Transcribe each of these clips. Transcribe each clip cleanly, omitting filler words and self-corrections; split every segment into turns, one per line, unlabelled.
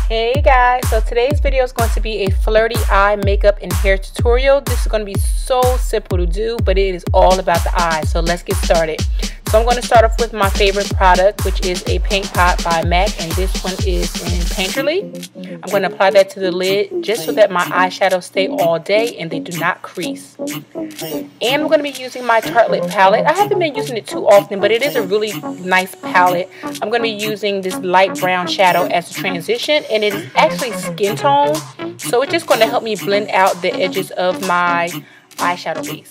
Hey guys, so today's video is going to be a flirty eye makeup and hair tutorial. This is going to be so simple to do, but it is all about the eyes. So let's get started. So I'm going to start off with my favorite product, which is a paint pot by MAC, and this one is in Painterly. I'm going to apply that to the lid just so that my eyeshadows stay all day and they do not crease. And I'm going to be using my Tartelette palette. I haven't been using it too often, but it is a really nice palette. I'm going to be using this light brown shadow as a transition, and it is actually skin tone, so it's just going to help me blend out the edges of my eyeshadow base.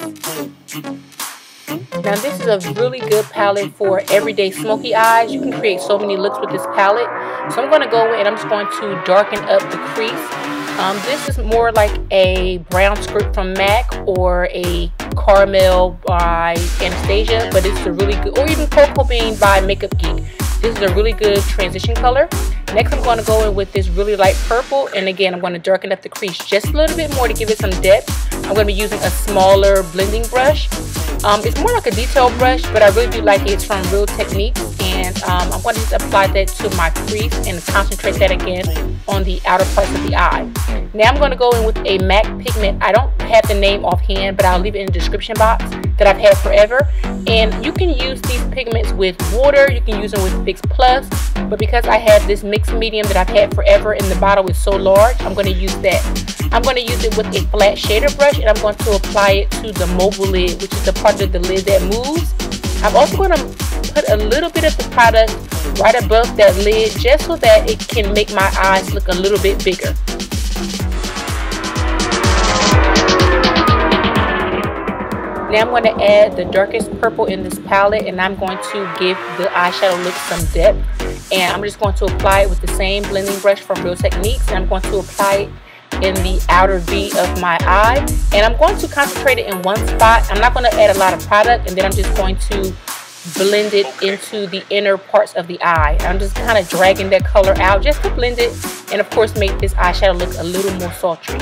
Now this is a really good palette for everyday smoky eyes. You can create so many looks with this palette. So I'm going to go in and I'm just going to darken up the crease. This is more like a brown script from MAC or a caramel by Anastasia, but it's a really good, or even Cocoa Bean by Makeup Geek. This is a really good transition color. Next I'm going to go in with this really light purple, and again I'm going to darken up the crease just a little bit more to give it some depth. I'm going to be using a smaller blending brush. It's more like a detail brush, but I really do like it. It's from Real Techniques, and I'm going to just apply that to my crease and concentrate that again on the outer parts of the eye. Now I'm going to go in with a MAC Pigment. I don't have the name offhand, but I'll leave it in the description box, that I've had forever. And you can use these pigments with water, you can use them with Fix Plus, but because I have this mixed medium that I've had forever and the bottle is so large, I'm going to use that. I'm going to use it with a flat shader brush, and I'm going to apply it to the mobile lid, which is the part of the lid that moves. I'm also going to put a little bit of the product right above that lid just so that it can make my eyes look a little bit bigger. Now I'm going to add the darkest purple in this palette, and I'm going to give the eyeshadow look some depth. And I'm just going to apply it with the same blending brush from Real Techniques, and I'm going to apply it in the outer V of my eye, and I'm going to concentrate it in one spot. I'm not going to add a lot of product, and then I'm just going to blend it into the inner parts of the eye. I'm just kind of dragging that color out just to blend it, and of course make this eyeshadow look a little more sultry.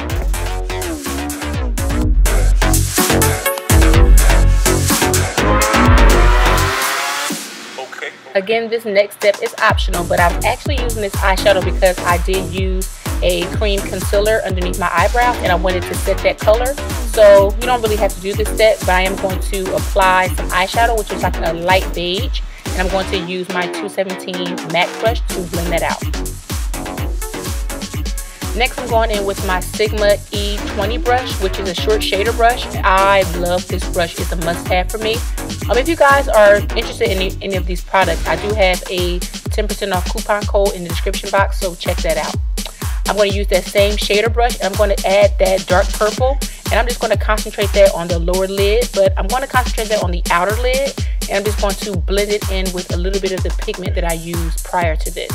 Again, this next step is optional, but I'm actually using this eyeshadow because I did use a cream concealer underneath my eyebrows and I wanted to set that color. So you don't really have to do this step, but I am going to apply some eyeshadow, which is like a light beige, and I'm going to use my 217 MAC brush to blend that out. Next I'm going in with my Sigma E20 brush, which is a short shader brush. I love this brush. It's a must-have for me. If you guys are interested in any of these products, I do have a 10% off coupon code in the description box, so check that out. I'm going to use that same shader brush, and I'm going to add that dark purple, and I'm just going to concentrate that on the lower lid, but I'm going to concentrate that on the outer lid, and I'm just going to blend it in with a little bit of the pigment that I used prior to this.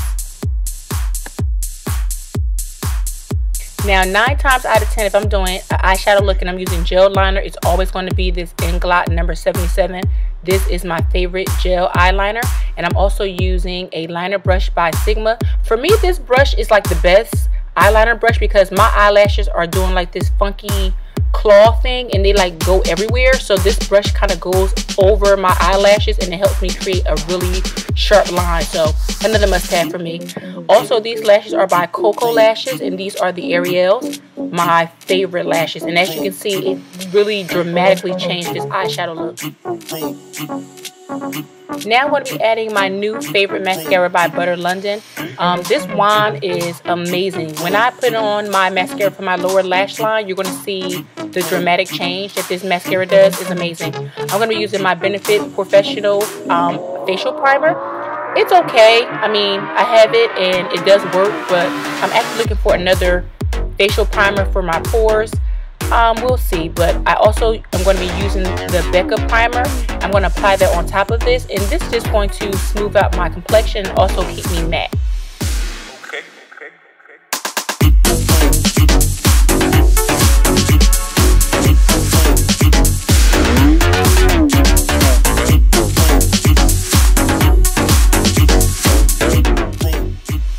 Now 9 times out of 10, if I'm doing an eyeshadow look and I'm using gel liner, it's always going to be this Inglott number 77. This is my favorite gel eyeliner, and I'm also using a liner brush by Sigma. For me, this brush is like the best eyeliner brush because my eyelashes are doing like this funky claw thing and they like go everywhere, so this brush kind of goes over my eyelashes and it helps me create a really sharp line. So another must-have for me. Also, these lashes are by KoKo lashes, and these are the Ariels, my favorite lashes, and as you can see, it really dramatically changed this eyeshadow look. Now I'm going to be adding my new favorite mascara by Butter London. This wand is amazing. When I put on my mascara for my lower lash line, you're going to see the dramatic change that this mascara does. Is amazing. I'm going to be using my Benefit Professional facial primer. It's okay. I mean, I have it and it does work, but I'm actually looking for another facial primer for my pores. We'll see, but I also am going to be using the Becca primer. I'm going to apply that on top of this, and this is just going to smooth out my complexion and also keep me matte.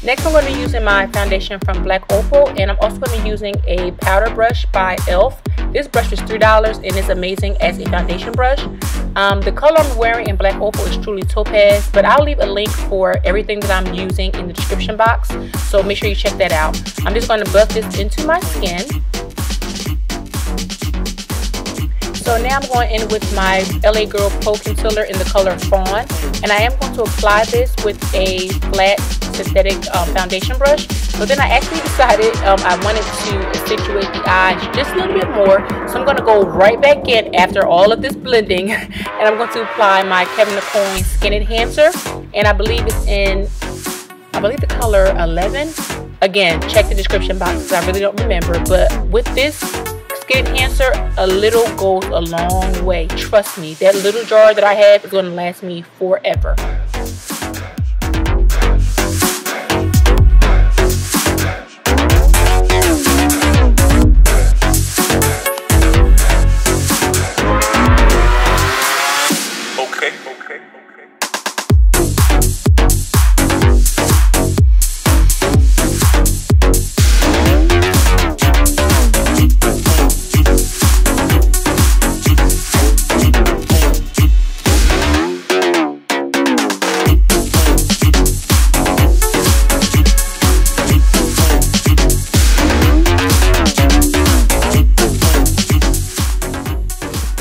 Next, I'm going to be using my foundation from Black Opal, and I'm also going to be using a powder brush by e.l.f. This brush was $3 and it's amazing as a foundation brush. The color I'm wearing in Black Opal is truly topaz, but I'll leave a link for everything that I'm using in the description box, so make sure you check that out. I'm just going to buff this into my skin. So now I'm going in with my LA Girl Pro Concealer in the color Fawn, and I am going to apply this with a flat synthetic foundation brush. But then I actually decided I wanted to accentuate the eyes just a little bit more, so I'm going to go right back in after all of this blending, and I'm going to apply my Kevyn Aucoin Skin Enhancer, and I believe it's in, the color 11. Again, check the description box because I really don't remember, but with this Skin Enhancer, a little goes a long way. Trust me, that little jar that I have is going to last me forever.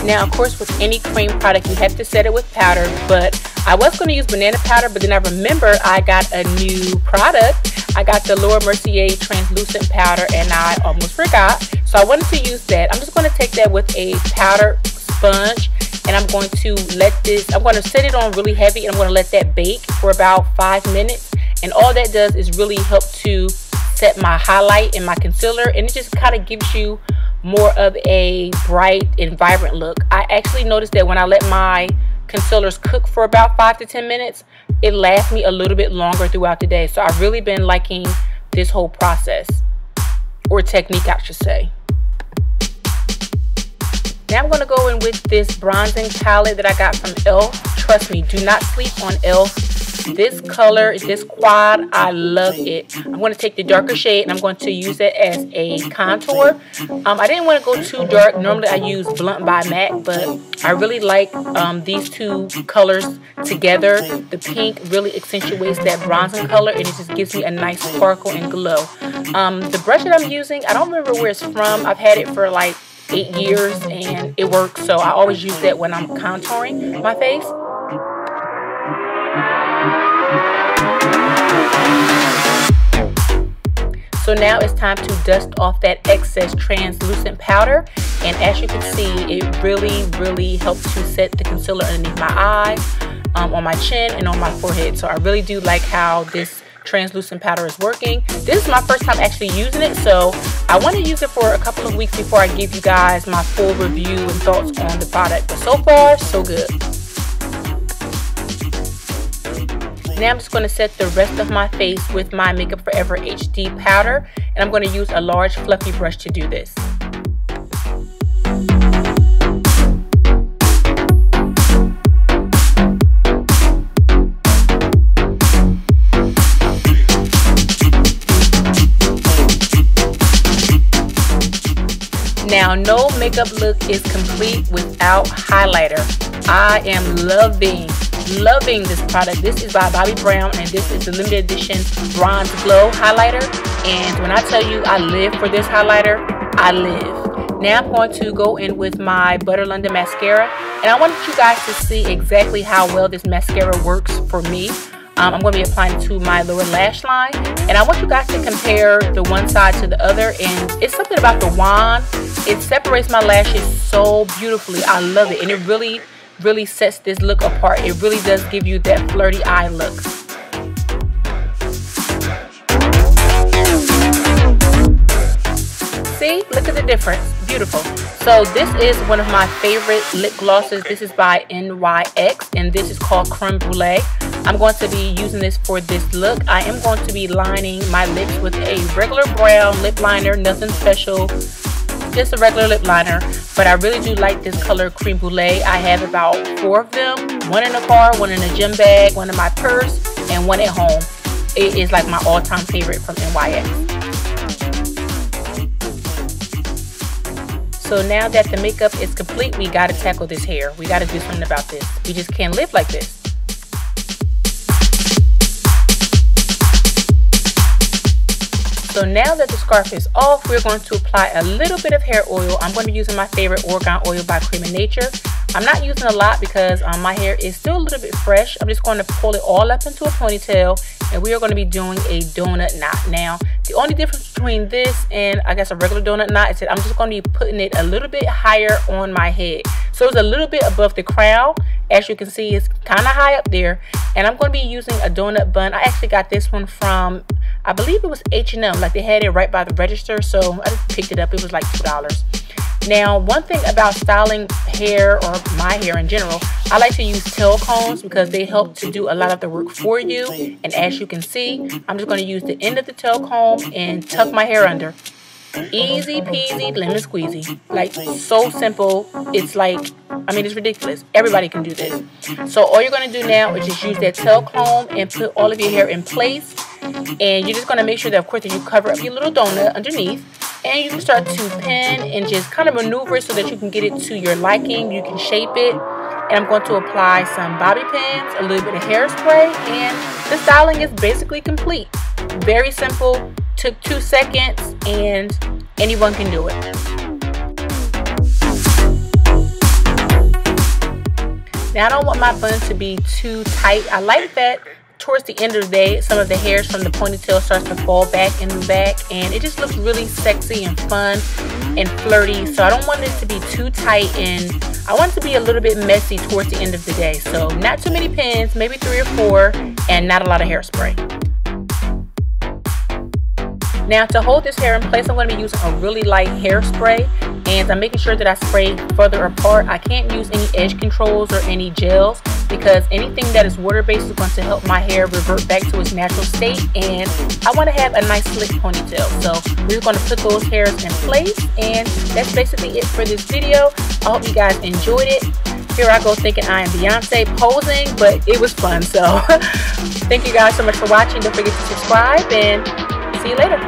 Now, of course, with any cream product, you have to set it with powder, but I was going to use banana powder, but then I remember I got a new product. I got the Laura Mercier translucent powder, and I almost forgot. So I wanted to use that. I'm just going to take that with a powder sponge, and I'm going to set it on really heavy, and I'm going to let that bake for about 5 minutes. And all that does is really help to set my highlight and my concealer, and it just kind of gives you more of a bright and vibrant look. I actually noticed that when I let my concealers cook for about 5 to 10 minutes, it lasts me a little bit longer throughout the day. So I've really been liking this whole process, or technique I should say. Now I'm going to go in with this bronzing palette that I got from e.l.f. Trust me, do not sleep on e.l.f. This color, this quad, I love it. I'm going to take the darker shade and I'm going to use it as a contour. I didn't want to go too dark. Normally I use Blunt by MAC, but I really like these two colors together. The pink really accentuates that bronzing color, and it just gives me a nice sparkle and glow. The brush that I'm using, I don't remember where it's from. I've had it for like 8 years and it works, so I always use that when I'm contouring my face. So now it's time to dust off that excess translucent powder, and as you can see, it really helps to set the concealer underneath my eyes, on my chin, and on my forehead. So I really do like how this translucent powder is working. This is my first time actually using it, so I want to use it for a couple of weeks before I give you guys my full review and thoughts on the product. But so far, so good. Now I'm just going to set the rest of my face with my Makeup Forever HD powder, and I'm going to use a large fluffy brush to do this. Now, no makeup look is complete without highlighter. I am loving this product. This is by Bobbi Brown, and this is the limited edition Bronze Glow highlighter. And when I tell you I live for this highlighter, I live. Now I'm going to go in with my Butter London mascara, and I wanted you guys to see exactly how well this mascara works for me. I'm going to be applying it to my lower lash line, and I want you guys to compare the one side to the other. And it's something about the wand, it separates my lashes so beautifully. I love it, and it really sets this look apart. It really does give you that flirty eye look. See, look at the difference. Beautiful. So this is one of my favorite lip glosses. This is by NYX, and this is called Creme Brulee. I'm going to be using this for this look. I am going to be lining my lips with a regular brown lip liner, nothing special, just a regular lip liner. But I really do like this color, Creme Brulee. I have about 4 of them, one in the car, one in a gym bag, one in my purse, and one at home. it is like my all-time favorite from NYX. So now that the makeup is complete, we gotta tackle this hair. We gotta do something about this. We just can't live like this. So now that the scarf is off, we're going to apply a little bit of hair oil. I'm going to be using my favorite Argan oil by Creme Nature. I'm not using a lot because my hair is still a little bit fresh. I'm just going to pull it all up into a ponytail, and we are going to be doing a donut knot. Now, the only difference between this and I guess a regular donut knot is that I'm just going to be putting it a little bit higher on my head. So it's a little bit above the crown. As you can see, it's kind of high up there. And I'm going to be using a donut bun. I actually got this one from, I believe it was H&M. Like, they had it right by the register, so I just picked it up. It was like $2. Now, one thing about styling hair, or my hair in general, I like to use tail combs because they help to do a lot of the work for you. And as you can see, I'm just going to use the end of the tail comb and tuck my hair under. Easy peasy lemon squeezy. Like, so simple. It's like, I mean, it's ridiculous. Everybody can do this. So all you're going to do now is just use that tail comb and put all of your hair in place. And you're just going to make sure that, of course, that you cover up your little donut underneath. And you can start to pin and just kind of maneuver it so that you can get it to your liking. You can shape it. And I'm going to apply some bobby pins, a little bit of hairspray, and the styling is basically complete. Very simple. Took 2 seconds, and anyone can do it. Now, I don't want my bun to be too tight. I like that towards the end of the day, some of the hairs from the ponytail starts to fall back in the back, and it just looks really sexy and fun and flirty. So I don't want it to be too tight, and I want it to be a little bit messy towards the end of the day. So not too many pins, maybe 3 or 4, and not a lot of hairspray. Now, to hold this hair in place, I'm going to be using a really light hairspray, and I'm making sure that I spray further apart. I can't use any edge controls or any gels because anything that is water-based is going to help my hair revert back to its natural state, and I want to have a nice slick ponytail. So we're going to put those hairs in place, and that's basically it for this video. I hope you guys enjoyed it. Here I go thinking I am Beyonce posing, but it was fun. So thank you guys so much for watching. Don't forget to subscribe, and see you later.